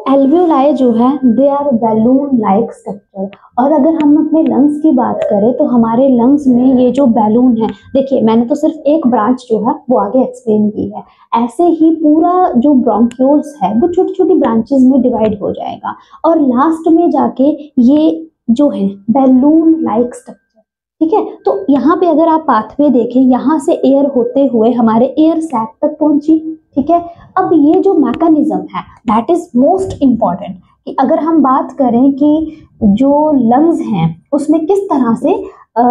Alveoli जो है they are balloon like structure. और अगर हम अपने लंग्स की बात करें तो हमारे लंग्स में ये जो बैलून है, देखिए मैंने तो सिर्फ एक ब्रांच जो है वो आगे एक्सप्लेन की है, ऐसे ही पूरा जो ब्रोंक्यूल्स है वो छोटी छोटी ब्रांचेस में डिवाइड हो जाएगा और लास्ट में जाके ये जो है बैलून लाइक स्ट्रक्चर। ठीक है, तो यहाँ पे अगर आप पाथवे देखें, यहाँ से एयर होते हुए हमारे एयर सैक तक पहुंची। ठीक है, अब ये जो मैकेनिज्म है दैट इज मोस्ट इम्पॉर्टेंट कि अगर हम बात करें कि जो लंग्स हैं उसमें किस तरह से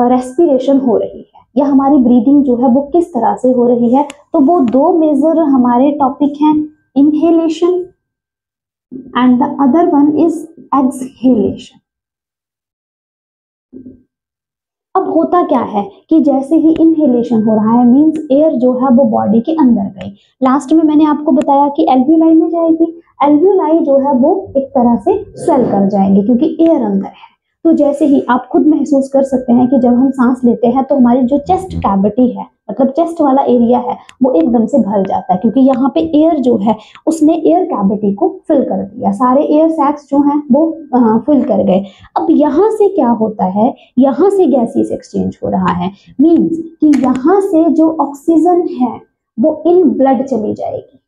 रेस्पिरेशन हो रही है या हमारी ब्रीदिंग जो है वो किस तरह से हो रही है, तो वो दो मेजर हमारे टॉपिक हैं, inhalation and the other one is exhalation. अब होता क्या है कि जैसे ही इनहेलेशन हो रहा है मींस एयर जो है वो बॉडी के अंदर गई, लास्ट में मैंने आपको बताया कि एल्वियोलाई में जाएगी, एल्वियोलाई जो है वो एक तरह से स्वेल कर जाएंगे क्योंकि एयर अंदर है। तो जैसे ही आप खुद महसूस कर सकते हैं कि जब हम सांस लेते हैं तो हमारी जो चेस्ट कैविटी है, मतलब चेस्ट वाला एरिया है, वो एकदम से भर जाता है क्योंकि यहाँ पे एयर जो है उसने एयर कैविटी को फिल कर दिया, सारे एयर सैक्स जो हैं वो फिल कर गए। अब यहाँ से क्या होता है, यहाँ से गैसेस एक्सचेंज हो रहा है, मींस कि यहाँ से जो ऑक्सीजन है वो इन ब्लड चली जाएगी।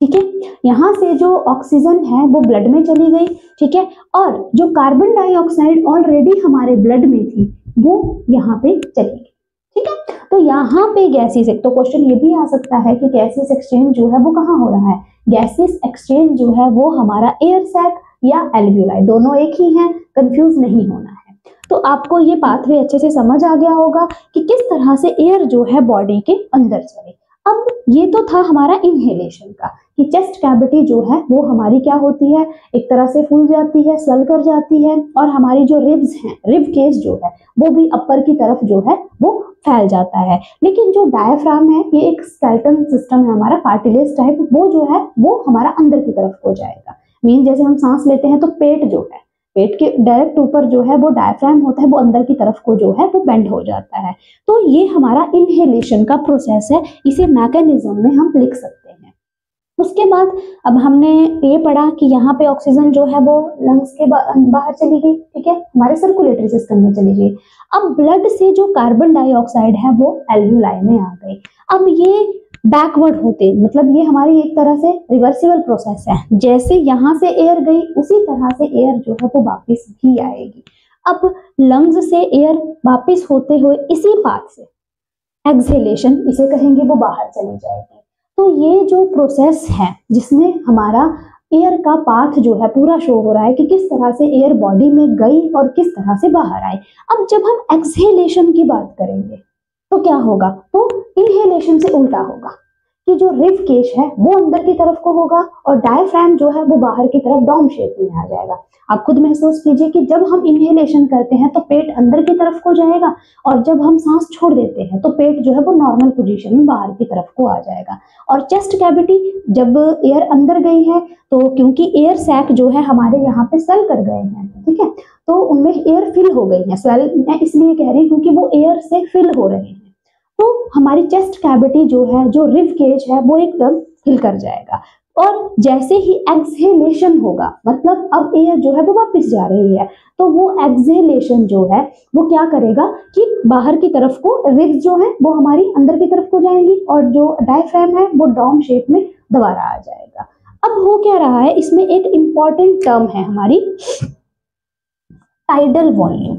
ठीक है, यहाँ से जो ऑक्सीजन है वो ब्लड में चली गई। ठीक है, और जो कार्बन डाइऑक्साइड ऑलरेडी हमारे ब्लड में थी वो यहाँ पे चली गई। ठीक है, तो यहाँ पे गैसेस, एक तो क्वेश्चन ये भी आ सकता है कि गैसेस एक्सचेंज जो है वो कहाँ हो रहा है, गैसेस एक्सचेंज जो है वो हमारा एयर सैक या एल्वियोलाई, दोनों एक ही हैं, कंफ्यूज नहीं होना है। तो आपको ये पाथवे अच्छे से समझ आ गया होगा कि किस तरह से एयर जो है बॉडी के अंदर चले। अब ये तो था हमारा इनहेलेशन का कि चेस्ट कैविटी जो है वो हमारी क्या होती है, एक तरह से फूल जाती है, स्वेल कर जाती है और हमारी जो रिब्स हैं, रिब केस जो है वो भी अपर की तरफ जो है वो फैल जाता है। लेकिन जो डायफ्राम है ये एक स्केलेटन सिस्टम है हमारा, कार्टिलेज टाइप, वो जो है वो हमारा अंदर की तरफ हो जाएगा। मीन जैसे हम सांस लेते हैं तो पेट जो है, पेट के डायरेक्ट ऊपर जो है वो डायफ्राम होता है, वो अंदर की तरफ को जो है वो बेंड हो जाता है। तो ये हमारा इनहेलेशन का प्रोसेस है, इसे मैकेनिज्म में हम लिख सकते हैं। उसके बाद अब हमने ये पढ़ा कि यहाँ पे ऑक्सीजन जो है वो लंग्स के बाहर चली गई। ठीक है, हमारे सर्कुलेटरी सिस्टम में चली गई। अब ब्लड से जो कार्बन डाइऑक्साइड है वो एल्वियोलाई में आ गई। अब ये बैकवर्ड होते, मतलब ये हमारी एक तरह से रिवर्सिबल प्रोसेस है, जैसे यहाँ से एयर गई उसी तरह से एयर जो है वो वापस भी आएगी। अब लंग्स से एयर वापस होते हुए इसी पाथ से एक्सहेलेशन इसे कहेंगे, वो बाहर चली जाएगी। तो ये जो प्रोसेस है जिसमें हमारा एयर का पाथ जो है पूरा शो हो रहा है कि किस तरह से एयर बॉडी में गई और किस तरह से बाहर आई। अब जब हम एक्सहेलेशन की बात करेंगे तो क्या होगा, तो इनहेलेशन से उल्टा होगा कि जो रिब केश है वो अंदर की तरफ को होगा और डायफ्राम जो है वो बाहर की तरफ डॉम शेप में आ जाएगा। आप खुद महसूस कीजिए कि जब हम इनहेलेशन करते हैं तो पेट अंदर की तरफ को जाएगा और जब हम सांस छोड़ देते हैं तो पेट जो है वो नॉर्मल पोजीशन में बाहर की तरफ को आ जाएगा। और चेस्ट कैविटी जब एयर अंदर गई है तो क्योंकि एयर सैक जो है हमारे यहाँ पे स्वेल कर गए हैं, ठीक है, तो उनमें एयर फिल हो गई है। स्वेल मैं इसलिए कह रही हूँ क्योंकि वो एयर से फिल हो रहे हैं, तो हमारी चेस्ट कैविटी जो है, जो रिब केज है, वो एकदम फिल कर जाएगा। और जैसे ही एक्सहेलेशन होगा, मतलब अब एयर जो है वो वापस जा रही है, तो वो एक्सहेलेशन जो है वो क्या करेगा कि बाहर की तरफ को रिब्स जो है वो हमारी अंदर की तरफ को जाएंगी और जो डायफ्राम है वो डॉम शेप में दोबारा आ जाएगा। अब हो क्या रहा है, इसमें एक इंपॉर्टेंट टर्म है हमारी टाइडल वॉल्यूम।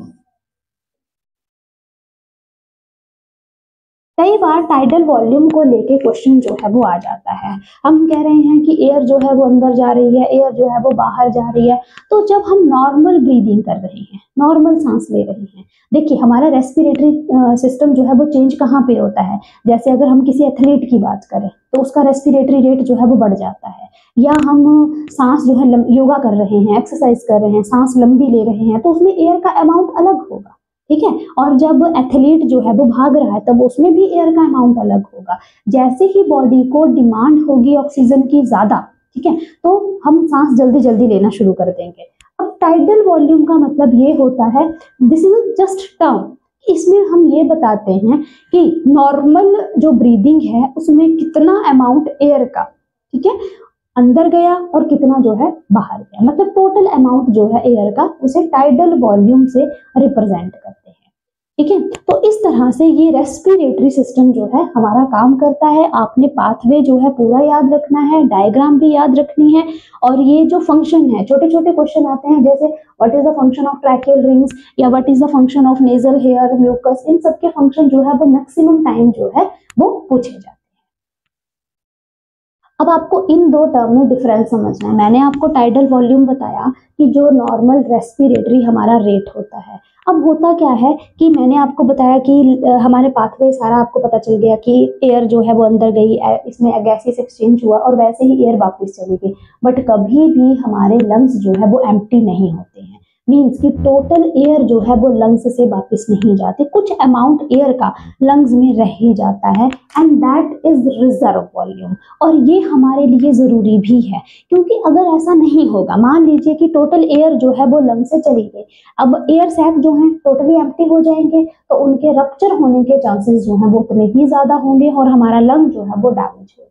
कई बार टाइडल वॉल्यूम को लेके क्वेश्चन जो है वो आ जाता है। हम कह रहे हैं कि एयर जो है वो अंदर जा रही है, एयर जो है वो बाहर जा रही है। तो जब हम नॉर्मल ब्रीदिंग कर रहे हैं, नॉर्मल सांस ले रहे हैं, देखिए हमारा रेस्पिरेटरी सिस्टम जो है वो चेंज कहाँ पे होता है। जैसे अगर हम किसी एथलीट की बात करें तो उसका रेस्पिरेटरी रेट जो है वो बढ़ जाता है, या हम सांस जो है योगा कर रहे हैं, एक्सरसाइज कर रहे हैं, सांस लंबी ले रहे हैं, तो उसमें एयर का अमाउंट अलग होगा। ठीक है, और जब एथलीट जो है वो भाग रहा है तब उसमें भी एयर का अमाउंट अलग होगा। जैसे ही बॉडी को डिमांड होगी ऑक्सीजन की ज्यादा, ठीक है, तो हम सांस जल्दी जल्दी लेना शुरू कर देंगे। अब टाइडल वॉल्यूम का मतलब ये होता है, दिस इज जस्ट टर्म, इसमें हम ये बताते हैं कि नॉर्मल जो ब्रीदिंग है उसमें कितना अमाउंट एयर का, ठीक है, अंदर गया और कितना जो है बाहर गया, मतलब टोटल अमाउंट जो है एयर का उसे टाइडल वॉल्यूम से रिप्रेजेंट करते हैं। ठीक है, तो इस तरह से ये रेस्पिरेटरी सिस्टम जो है हमारा काम करता है। आपने पाथवे जो है पूरा याद रखना है, डायग्राम भी याद रखनी है, और ये जो फंक्शन है, छोटे छोटे क्वेश्चन आते हैं जैसे what is the function of tracheal rings या what is the function of nasal hair mucus, इन सब के फंक्शन जो है वो मैक्सिमम टाइम जो है वो पूछे जाते हैं। अब आपको इन दो टर्म में डिफरेंस समझना है। मैंने आपको टाइडल वॉल्यूम बताया कि जो नॉर्मल रेस्पिरेटरी हमारा रेट होता है। अब होता क्या है कि मैंने आपको बताया कि हमारे पाथवे सारा आपको पता चल गया कि एयर जो है वो अंदर गई, इसमें गैसेस एक्सचेंज हुआ और वैसे ही एयर वापस चली गई, बट कभी भी हमारे लंग्स जो है वो एम्प्टी नहीं होते हैं। मीन्स कि टोटल एयर जो है वो लंग्स से वापस नहीं जाती, कुछ अमाउंट एयर का लंग्स में रह ही जाता है, and that is reserve volume. और ये हमारे लिए ज़रूरी भी है, क्योंकि अगर ऐसा नहीं होगा, मान लीजिए कि टोटल एयर जो है वो लंग से चली गई, अब एयर सैक जो है टोटली एम्प्टी हो जाएंगे, तो उनके रप्चर होने के चांसेस जो है वो उतने ही ज़्यादा होंगे और हमारा लंग जो है वो डैमेज हो जाएगा।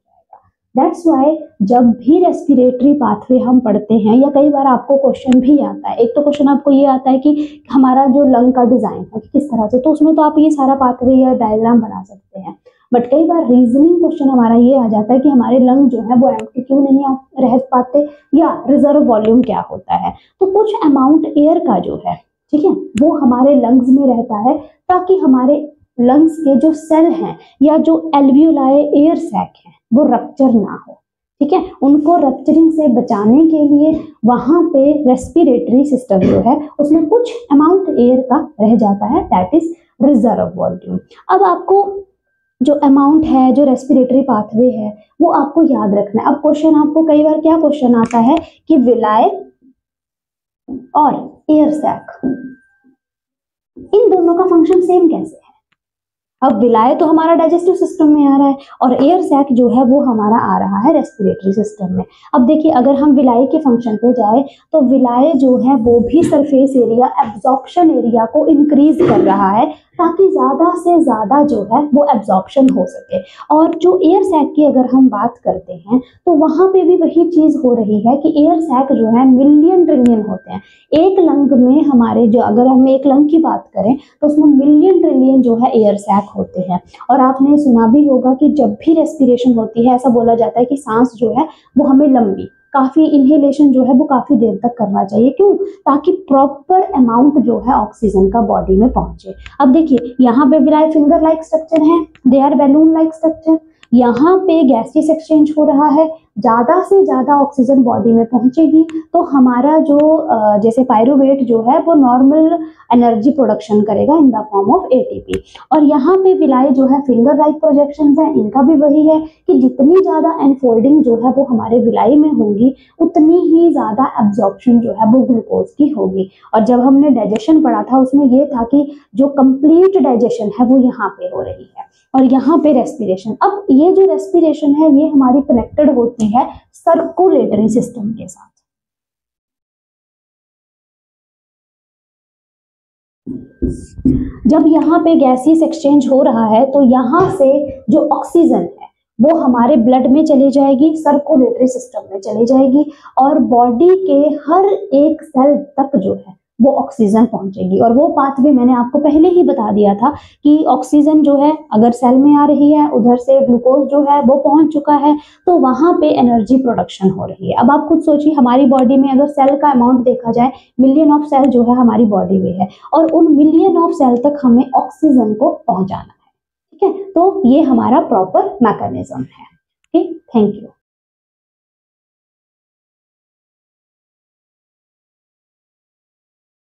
दैट्स वाई जब भी रेस्पिरेटरी पाथवे हम पढ़ते हैं, या कई बार आपको क्वेश्चन भी आता है, एक तो क्वेश्चन आपको ये आता है कि हमारा जो लंग का डिजाइन है किस तरह से, तो उसमें तो आप ये सारा पाथवे या डायग्राम बना सकते हैं, बट कई बार रीजनिंग क्वेश्चन हमारा ये आ जाता है कि हमारे लंग जो है वो एम्प्टी क्यों नहीं रह पाते, या रिजर्व वॉल्यूम क्या होता है। तो कुछ अमाउंट एयर का जो है, ठीक है, वो हमारे लंग्स में रहता है, ताकि हमारे लंग्स के जो सेल हैं या जो एल्वियोलाई एयर सैक है वो रप्चर ना हो। ठीक है, उनको रप्चरिंग से बचाने के लिए वहां पे रेस्पिरेटरी सिस्टम जो है उसमें कुछ अमाउंट एयर का रह जाता है, दैट इज रिजर्व वॉल्यूम। अब आपको जो अमाउंट है, जो रेस्पिरेटरी पाथवे है, वो आपको याद रखना है। अब क्वेश्चन आपको कई बार क्या क्वेश्चन आता है कि विलाय और एयर सैक, इन दोनों का फंक्शन सेम कैसे है। अब विलाय तो हमारा डाइजेस्टिव सिस्टम में आ रहा है और एयर सैक जो है वो हमारा आ रहा है रेस्पिरेटरी सिस्टम में। अब देखिए, अगर हम विलाय के फंक्शन पे जाए तो विलाय जो है वो भी सरफेस एरिया, एब्जॉर्प्शन एरिया को इंक्रीज कर रहा है, ताकि ज्यादा से ज्यादा जो है वो एब्जॉर्प्शन हो सके। और जो एयर सैक की अगर हम बात करते हैं तो वहां पे भी वही चीज हो रही है कि एयर सैक जो है मिलियन ट्रिलियन होते हैं। एक लंग में हमारे जो, अगर हम एक लंग की बात करें तो उसमें मिलियन ट्रिलियन जो है एयर सैक होते हैं। और आपने सुना भी होगा कि जब भी रेस्पिरेशन होती है, ऐसा बोला जाता है कि सांस जो है वो हमें लंबी, काफी इनहेलेशन जो है वो काफी देर तक करना चाहिए। क्यों? ताकि प्रॉपर अमाउंट जो है ऑक्सीजन का बॉडी में पहुंचे। अब देखिए, यहाँ पे विलाय फिंगर लाइक स्ट्रक्चर है, they are balloon like structure. यहाँ पे गैसेस एक्सचेंज हो रहा है, ज्यादा से ज्यादा ऑक्सीजन बॉडी में पहुंचेगी तो हमारा जो जैसे पायरुवेट जो है वो नॉर्मल एनर्जी प्रोडक्शन करेगा in the form of ATP. और यहाँ पे विलाय जो है फिंगर लाइक प्रोजेक्शंस है, इनका भी वही है कि जितनी ज्यादा एनफोल्डिंग जो है वो हमारे विलाय में होंगी, उतनी ही ज्यादा एब्जॉर्प्शन जो है वो ग्लूकोज की होगी। और जब हमने डाइजेशन पढ़ा था उसमें ये था कि जो कंप्लीट डाइजेशन है वो यहाँ पे हो रही है और यहाँ पे रेस्पिरेशन। अब ये जो रेस्पिरेशन है ये हमारी कनेक्टेड होती है सर्कुलेटरी सिस्टम के साथ। जब यहाँ पे गैसेस एक्सचेंज हो रहा है तो यहाँ से जो ऑक्सीजन है वो हमारे ब्लड में चली जाएगी, सर्कुलेटरी सिस्टम में चली जाएगी और बॉडी के हर एक सेल तक जो है वो ऑक्सीजन पहुंचेगी। और वो पाथवे मैंने आपको पहले ही बता दिया था कि ऑक्सीजन जो है अगर सेल में आ रही है, उधर से ग्लूकोज जो है वो पहुंच चुका है, तो वहां पे एनर्जी प्रोडक्शन हो रही है। अब आप खुद सोचिए, हमारी बॉडी में अगर सेल का अमाउंट देखा जाए, मिलियन ऑफ सेल जो है हमारी बॉडी में है और उन मिलियन ऑफ सेल तक हमें ऑक्सीजन को पहुंचाना है। ठीक है, तो ये हमारा प्रॉपर मैकेनिज्म है। ठीक, थैंक यू।